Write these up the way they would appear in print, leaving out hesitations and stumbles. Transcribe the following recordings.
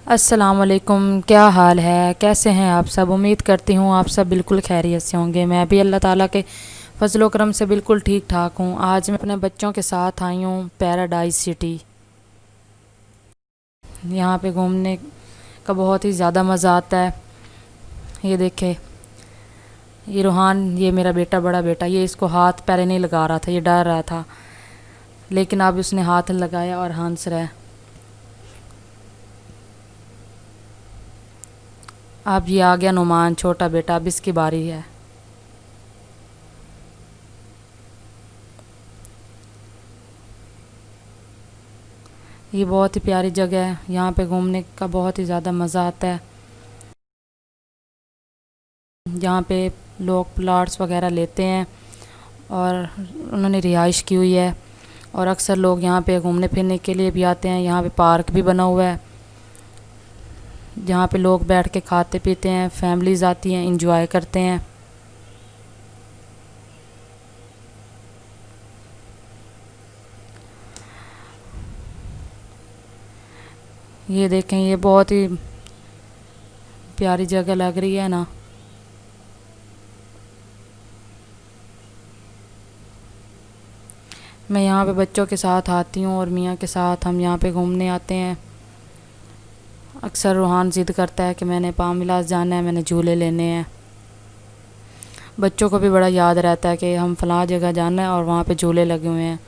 अस्सलाम वालेकुम। क्या हाल है, कैसे हैं आप सब। उम्मीद करती हूँ आप सब बिल्कुल खैरियत से होंगे। मैं भी अल्लाह ताला के फजलो करम से बिल्कुल ठीक ठाक हूँ। आज मैं अपने बच्चों के साथ आई हूँ पैराडाइज सिटी। यहाँ पे घूमने का बहुत ही ज़्यादा मज़ा आता है। ये देखे, ये रूहान, ये मेरा बेटा, बड़ा बेटा, ये इसको हाथ पहले नहीं लगा रहा था, ये डर रहा था, लेकिन अब उसने हाथ लगाया और हंस रहा है। अब ये आ गया नुमान, छोटा बेटा, अब इसकी बारी है। ये बहुत ही प्यारी जगह है, यहाँ पे घूमने का बहुत ही ज़्यादा मज़ा आता है। यहाँ पे लोग प्लाट्स वगैरह लेते हैं और उन्होंने रिहाइश की हुई है, और अक्सर लोग यहाँ पे घूमने फिरने के लिए भी आते हैं। यहाँ पे पार्क भी बना हुआ है जहाँ पे लोग बैठ के खाते पीते हैं, फैमिलीज़ आती हैं, इंजॉय करते हैं। ये देखें, ये बहुत ही प्यारी जगह लग रही है ना। मैं यहाँ पे बच्चों के साथ आती हूँ और मियाँ के साथ हम यहाँ पे घूमने आते हैं। अक्सर रूहान ज़िद करता है कि मैंने पाम विलास जाना है, मैंने झूले लेने हैं। बच्चों को भी बड़ा याद रहता है कि हम फ़लाँ जगह जाना है और वहाँ पे झूले लगे हुए हैं।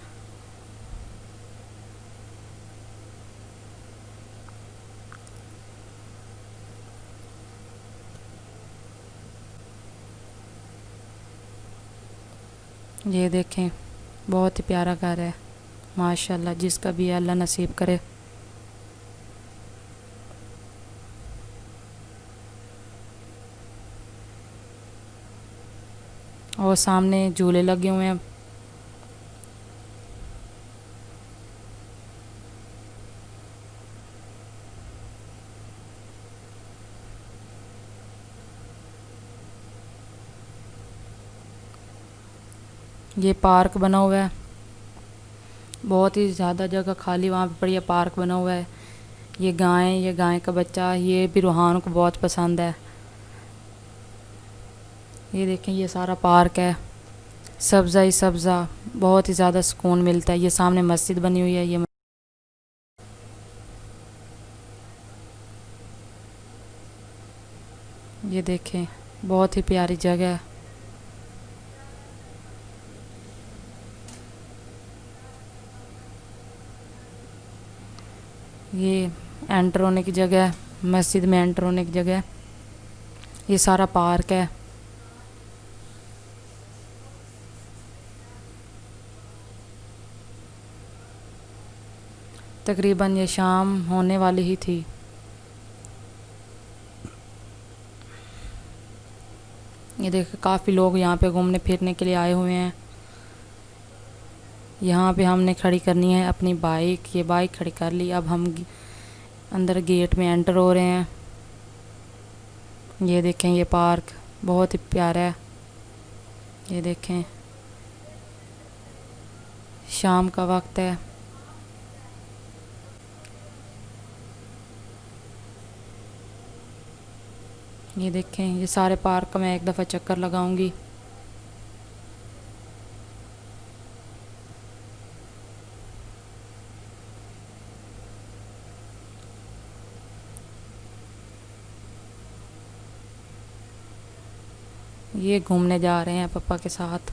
ये देखें, बहुत ही प्यारा घर है माशाल्लाह, जिसका भी अल्लाह नसीब करे। और सामने झूले लगे हुए हैं। ये पार्क बना हुआ है, बहुत ही ज़्यादा जगह खाली वहाँ पे पड़ी है, पार्क बना हुआ है। ये गाय का बच्चा, ये भी रूहान को बहुत पसंद है। ये देखें, ये सारा पार्क है, सब्ज़ा ही सब्ज़ा, बहुत ही ज़्यादा सुकून मिलता है। ये सामने मस्जिद बनी हुई है। ये देखें, बहुत ही प्यारी जगह है। ये एंटर होने की जगह है, मस्जिद में एंटर होने की जगह है। ये सारा पार्क है। तकरीबन ये शाम होने वाली ही थी। ये देखो, काफ़ी लोग यहाँ पे घूमने फिरने के लिए आए हुए हैं। यहाँ पे हमने खड़ी करनी है अपनी बाइक। ये बाइक खड़ी कर ली, अब हम अंदर गेट में एंटर हो रहे हैं। ये देखें, ये पार्क बहुत ही प्यारा है। ये देखें, शाम का वक्त है। ये देखें, ये सारे पार्क का मैं एक दफ़ा चक्कर लगाऊंगी। ये घूमने जा रहे हैं पापा के साथ।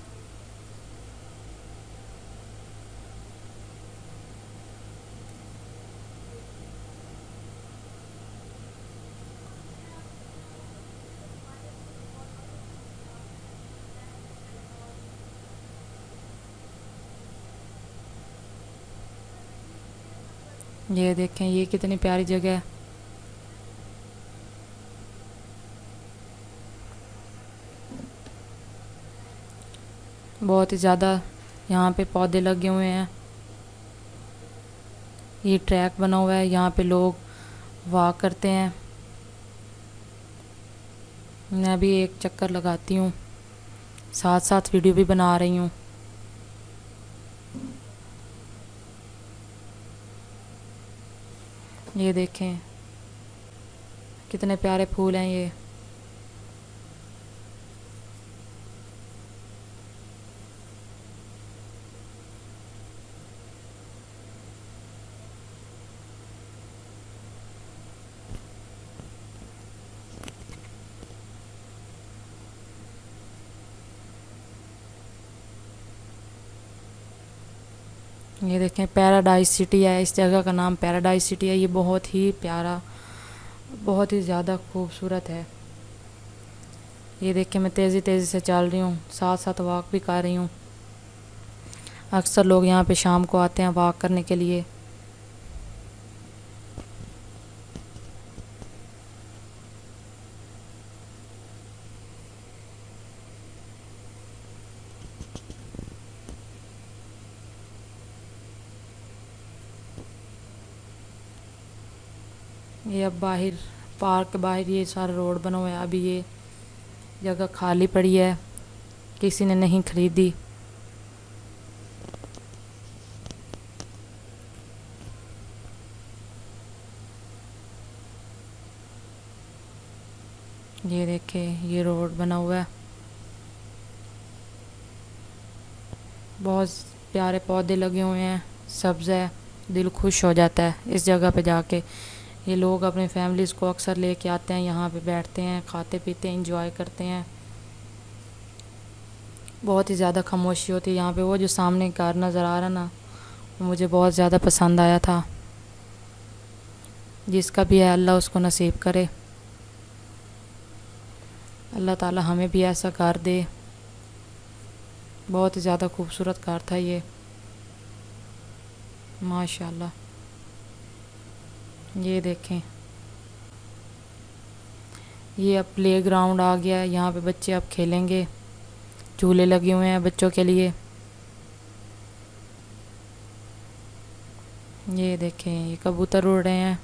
ये देखें, ये कितनी प्यारी जगह है। बहुत ही ज़्यादा यहाँ पे पौधे लगे हुए हैं। ये ट्रैक बना हुआ है, यहाँ पे लोग वॉक करते हैं। मैं भी एक चक्कर लगाती हूँ, साथ साथ वीडियो भी बना रही हूँ। ये देखें, कितने प्यारे फूल हैं ये। ये देखें पैराडाइज सिटी है, इस जगह का नाम पैराडाइज सिटी है। ये बहुत ही प्यारा, बहुत ही ज़्यादा खूबसूरत है। ये देखें मैं तेज़ी तेज़ी से चल रही हूँ, साथ साथ वॉक भी कर रही हूँ। अक्सर लोग यहाँ पे शाम को आते हैं वॉक करने के लिए। ये अब बाहर पार्क के बाहर ये सारा रोड बना हुआ है। अभी ये जगह खाली पड़ी है, किसी ने नहीं खरीदी। ये देखें ये रोड बना हुआ है, बहुत प्यारे पौधे लगे हुए हैं, सब्ज़ है, दिल खुश हो जाता है इस जगह पे जाके। ये लोग अपनी फैमिलीज़ को अक्सर लेके आते हैं, यहाँ पे बैठते हैं, खाते पीते हैं, इंजॉय करते हैं। बहुत ही ज़्यादा खामोशी होती है यहाँ पे। वो जो सामने घर नज़र आ रहा ना, वो मुझे बहुत ज़्यादा पसंद आया था। जिसका भी है अल्लाह उसको नसीब करे, अल्लाह ताला हमें भी ऐसा घर दे। बहुत ही ज़्यादा खूबसूरत घर था ये, माशाल्लाह। ये देखें ये अब प्ले ग्राउंड आ गया है, यहाँ पे बच्चे अब खेलेंगे। झूले लगे हुए हैं बच्चों के लिए। ये देखें ये कबूतर उड़ रहे हैं।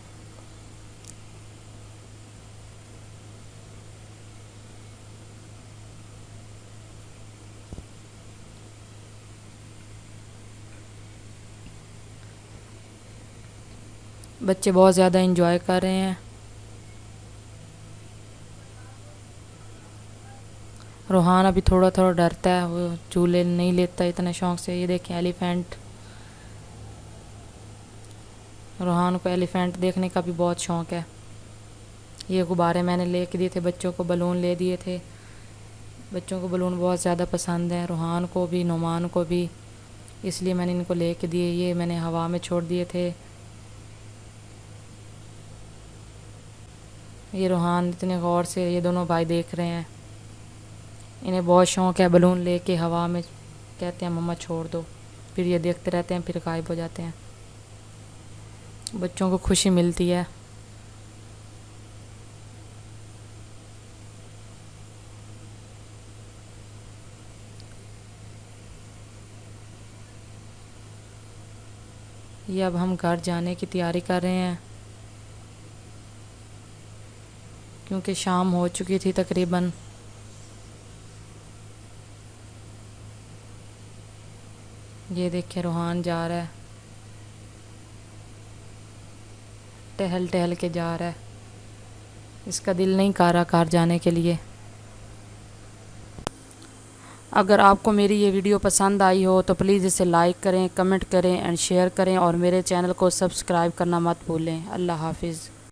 बच्चे बहुत ज़्यादा इंजॉय कर रहे हैं। रोहान अभी थोड़ा थोड़ा डरता है, वो झूले नहीं लेता इतने शौक से। ये देखें एलिफेंट, रोहान को एलिफेंट देखने का भी बहुत शौक़ है। ये गुब्बारे मैंने लेके दिए थे बच्चों को, बलून ले दिए थे। बच्चों को बलून बहुत ज़्यादा पसंद है, रोहान को भी, नुमान को भी, इसलिए मैंने इनको लेके दिए। ये मैंने हवा में छोड़ दिए थे। ये रोहान इतने गौर से ये दोनों भाई देख रहे हैं। इन्हें बहुत शौक़ है बलून लेके हवा में, कहते हैं मम्मा छोड़ दो, फिर ये देखते रहते हैं, फिर गायब हो जाते हैं। बच्चों को खुशी मिलती है। ये अब हम घर जाने की तैयारी कर रहे हैं, क्योंकि शाम हो चुकी थी तकरीबन। ये देखिए रोहान जा रहा है, टहल टहल के जा रहा है। इसका दिल नहीं कर रहा घर जाने के लिए। अगर आपको मेरी ये वीडियो पसंद आई हो तो प्लीज़ इसे लाइक करें, कमेंट करें एंड शेयर करें, और मेरे चैनल को सब्सक्राइब करना मत भूलें। अल्लाह हाफिज़।